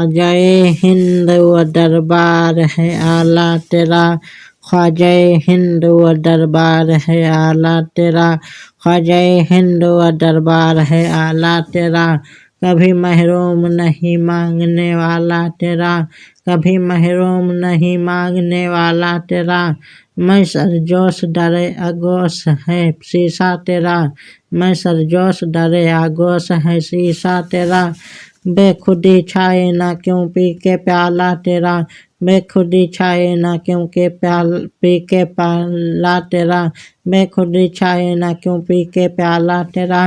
ख्वाजाए हिंद व दरबार है आला तेरा, ख्वाजाए हिंद व दरबार है आला तेरा, ख्वाजाए हिंद व दरबार है आला तेरा। कभी महरूम नहीं मांगने वाला तेरा, कभी महरूम नहीं मांगने वाला तेरा। मैं सरजोश डरे आगोश है शीशा तेरा, मैं सरजोश डरे आगोश है शीशा तेरा। बेखुदी छाए ना क्यों पी के प्याला तेरा, बेखुदी छाए ना क्यों के पी के प्याला तेरा, बेखुदी छाए ना क्यों पी के प्याला तेरा।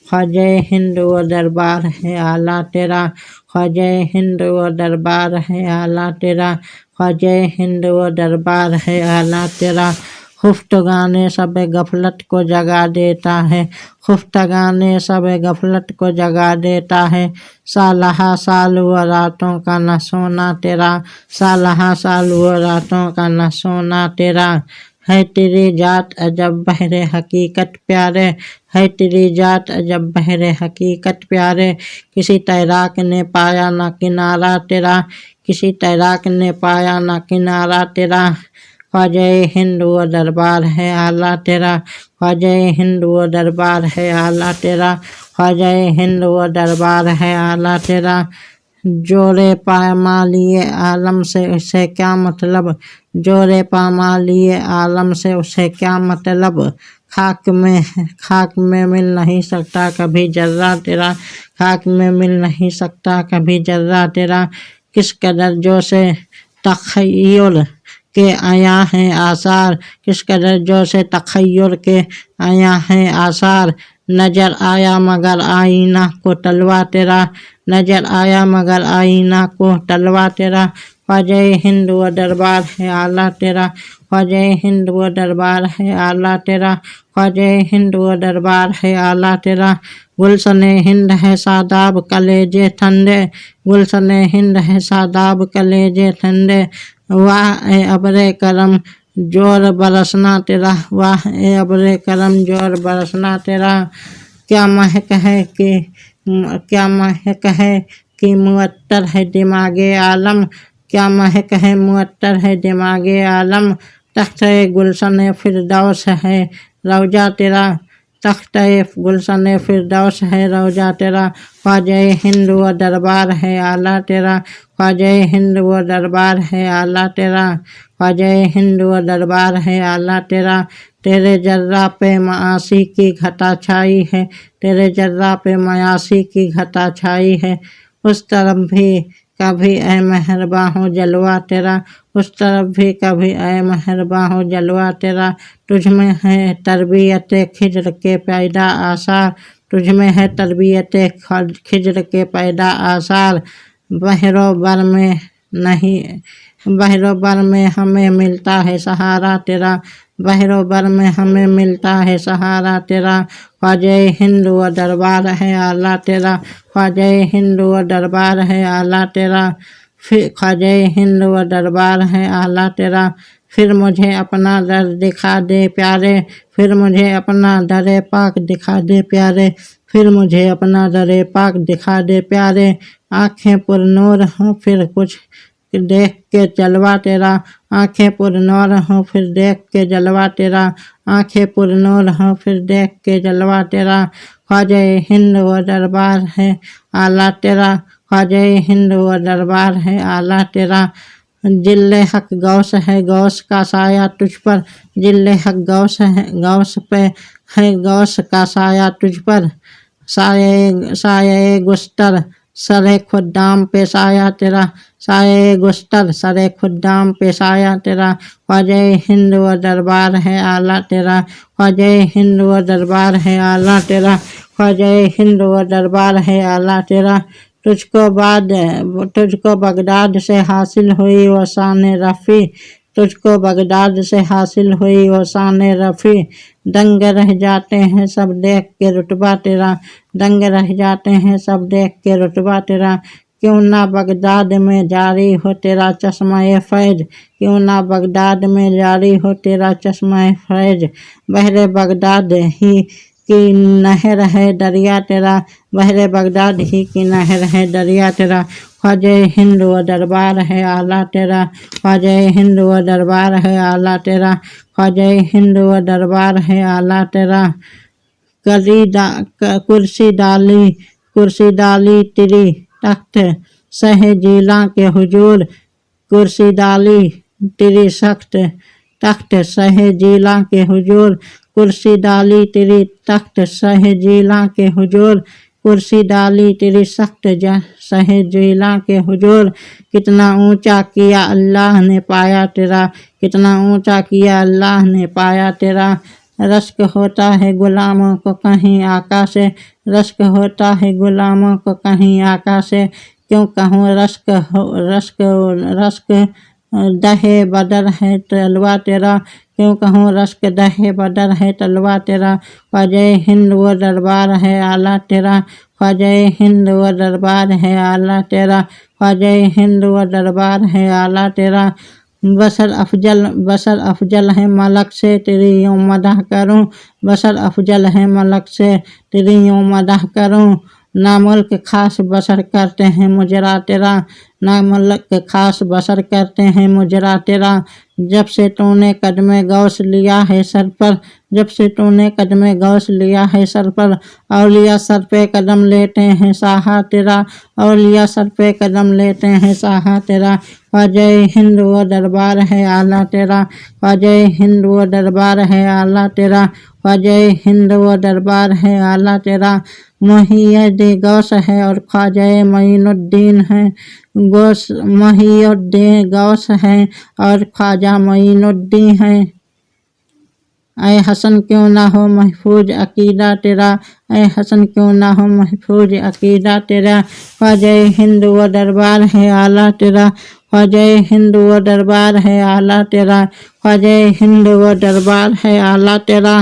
ख्वाजाए हिंद व दरबार है आला तेरा, ख्वाजाए हिंद व दरबार है आला तेरा, ख्वाजाए हिंद व दरबार है आला तेरा। खुफ्तगाने सब गफलत को जगा देता है, खुफ्तगाने सब गफलत को जगा देता है। सालहा साल व रातों का न सोना तेरा, सालहा साल व रातों का न सोना तेरा। है तेरी जात अजब बहरे हकीकत प्यारे, है तेरी जात अजब बहरे हकीकत प्यारे। किसी तैराक ने पाया ना किनारा तेरा, किसी तैराक ने पाया ना किनारा तेरा। ख्वाजाए हिंद व दरबार है आला तेरा, ख्वाजाए हिंद व दरबार है आला तेरा, ख्वाजाए हिंद व दरबार है आला तेरा। जोरे पामालिए आलम से उसे क्या मतलब, जोरे पामालिए आलम से उसे क्या मतलब। खाक में मिल नहीं सकता कभी जर्रा तेरा, खाक में मिल नहीं सकता कभी जर्रा तेरा। किस कदर जो से तखय्युल के आया है आसार, किस कदर जो से तखय्युल के आया है आसार। नजर आया मगर आईना को तलवा तेरा, नजर आया मगर आईना को तलवा तेरा। ख्वाजाए हिंद व दरबार है आला तेरा, ख्वाजाए हिंद व दरबार है आला तेरा, ख्वाजाए हिंद व दरबार है आला तेरा। गुलशने हिंद है सादाब कलेजे ठंडे, गुलशने हिंद है सादाब कलेजे ठंडे। वाह ए अबरे करम जोर बरसना तेरा, वाह ए अबरे करम जोर बरसना तेरा। क्या महक है कि क्या महक है कि मुअत्तर है दिमागे आलम, क्या महक है मुअत्तर है दिमागे आलम। तख्ते गुलशन फिरदौस है रौजा तेरा, तख्ते गुलशन फिरदौस है रौजा तेरा। ख्वाजाए हिंद व दरबार है आला तेरा, ख्वाजाए हिंद व दरबार है आला तेरा, ख्वाजाए हिंद व दरबार है आला तेरा। तेरे जर्रा पे मासी की घटा छाई है, तेरे जर्रा पे मासी की घटा छाई है। उस तरफ भी कभी ऐ मेहरबा हो जलवा तेरा, उस तरफ भी कभी ऐ मेहरबा हो जलवा तेरा। तुझमें है तरबियत खिज्र के पैदा आसार, तुझमें है तरबियत खिज्र के पैदा आसार। बहरोबर में नहीं, बहरोबर में हमें मिलता है सहारा तेरा, बहरोबर में हमें मिलता है सहारा तेरा। ख्वाजाए हिंद व दरबार है आला तेरा, ख्वाजाए हिंद व दरबार है आला तेरा। फिर ख्वाजाए हिंद व दरबार है आला तेरा। फिर मुझे अपना दर दिखा दे प्यारे, फिर मुझे अपना दरे पाक दिखा दे प्यारे, फिर मुझे अपना दरे पाक दिखा दे प्यारे। आँखें पुरनूर हों फिर कुछ देख के जलवा तेरा, आँखें पुरनूर हों फिर देख के जलवा तेरा, आँखें पुरनूर हों फिर देख के जलवा तेरा। ख्वाजाए हिंद व दरबार है आला तेरा, ख्वाजाए हिंद व दरबार है आला तेरा। जिल्ले हक गौस है गौस का साया तुझ पर, जिल्ले हक गौस है गौस पे है गौस का साया तुझ पर। साये साये गुस्तर सरे खुदाम पे साया तेरा, साये गुस्तर सरे खुदाम पे साया तेरा। ख्वाजाए हिंद व दरबार है आला तेरा, ख्वाजाए हिंद व दरबार है आला तेरा, ख्वाजाए हिंद व दरबार है आला तेरा। तुझको बगदाद से हासिल हुई वो शान रफ़ी, तुझको बगदाद से हासिल हुई वो शान रफ़ी। दंग रह जाते हैं सब देख के रुतबा तेरा, दंग रह जाते हैं सब देख के रुतबा तेरा। क्यों ना बगदाद में जारी हो तेरा चश्मा फैज, क्यों ना बगदाद में जारी हो तेरा चश्मा फैज। बहरे बगदाद ही की नहर है दरिया तेरा, बहरे बगदाद ही की नहर है दरिया तेरा। ख्वाजा हिंद व दरबार है आला तेरा, ख्वाजा हिंद व दरबार है आला तेरा, ख्वाजा हिंद व दरबार है आला तेरा। कुर्सी डाली तेरी तख्त सहे जिला के हुजूर, कुर्सी डाली तेरी सख्त तख्त सहे जिला के हुजूर, कुर्सी डाली तेरी तख्त सहे जिला के हुजूर, कुर्सी डाली तेरी सख्त सहे जिला के हुजूर। कितना ऊंचा किया अल्लाह ने पाया तेरा, कितना ऊंचा किया अल्लाह ने पाया तेरा। रश्क होता है गुलामों को कहीं आका से, रश्क होता है गुलामों को कहीं आका से, क्यों कहूँ रश्क रश्क रश्क दहे बदर है तलवा तेरा, क्यों कहूँ रश्क दहे बदर है तलवा तेरा। ख्वाजा हिंद व दरबार है आला तेरा, ख्वाजा हिंद व दरबार है आला तेरा, ख्वाजा हिंद व दरबार है आला तेरा। बसर अफजल है मलक से तेरी यूं मदह करूं, बसर अफजल है मलक से तेरी यूं मदह करूं। ना मुल्क खास बसर करते हैं मुजरा तेरा, ना मुल्क खास बसर करते हैं मुजरा तेरा। जब से तूने कदमे गौस लिया है सर पर, जब से तूने कदमे गौस लिया है सर पर, औलिया सर पे कदम लेते हैं साहा तेरा, औलिया सर पे कदम लेते हैं साहा तेरा। ख्वाजा हिंद व दरबार है आला तेरा, ख्वाजा हिंद व दरबार है आला तेरा, ख्वाजा हिंद व दरबार है आला तेरा। मुहिय्यद गौस है और ख्वाजा मोइनुद्दीन है, मुहिय्यद गौस है और ख्वाजा मोइनुद्दीन है। ऐ हसन क्यों ना हो महफूज अकीदा तेरा, ऐ हसन क्यों ना हो महफूज अकीदा तेरा। ख्वाजा हिंद व दरबार है आला तेरा, ख्वाजा हिंद व दरबार है आला तेरा, ख्वाजा हिंद व दरबार है आला तेरा।